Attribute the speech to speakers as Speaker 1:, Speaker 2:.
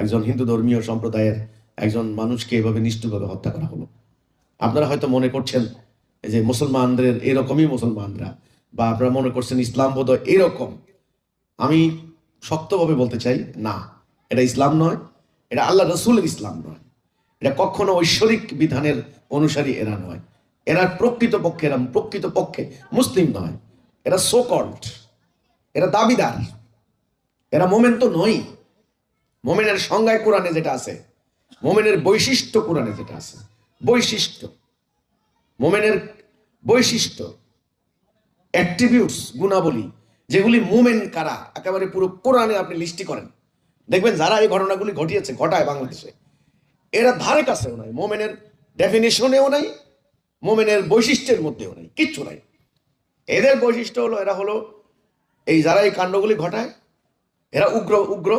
Speaker 1: একজন হিন্দু ধর্মীয় সম্প্রদায়ের একজন মানুষকে এভাবে নিষ্ঠুরভাবে হত্যা করা হলো। আপনারা হয়তো মনে করছেন যে মুসলমানদের এরকমই মুসলমানরা, বা আপনারা মনে করছেন ইসলাম বোধহয় এরকম। আমি শক্তভাবে বলতে চাই, না, এটা ইসলাম নয়, এটা আল্লাহ রসুলের ইসলাম নয়, এটা কখনো ঐশ্বরিক বিধানের অনুসারী এরা নয়। এরা প্রকৃতপক্ষে মুসলিম নয়, এরা সোকল্ড, এরা দাবিদার, এরা মোমেন তো নয়। মোমেনের সংজ্ঞায় কোরআনে যেটা আছে, মোমেনের বৈশিষ্ট্য কোরআনে যেটা আছে, বৈশিষ্ট্য, মোমেনের বৈশিষ্ট্য, অ্যাট্রিবিউটস, গুণাবলী, যেগুলি মোমেন কারা একেবারে পুরো কোরআনে আপনি লিস্টি করেন, দেখবেন যারা এই ঘটনাগুলি ঘটায় বাংলাদেশে, এরা ধারে কাছেও নাই, মোমেনের ডেফিনেশনেও নাই, মোমেনের বৈশিষ্ট্যের মধ্যেও নাই, কিচ্ছু নাই। এদের বৈশিষ্ট্য হলো, এরা হলো এই যারা এই কাণ্ডগুলি ঘটায়, এরা উগ্র,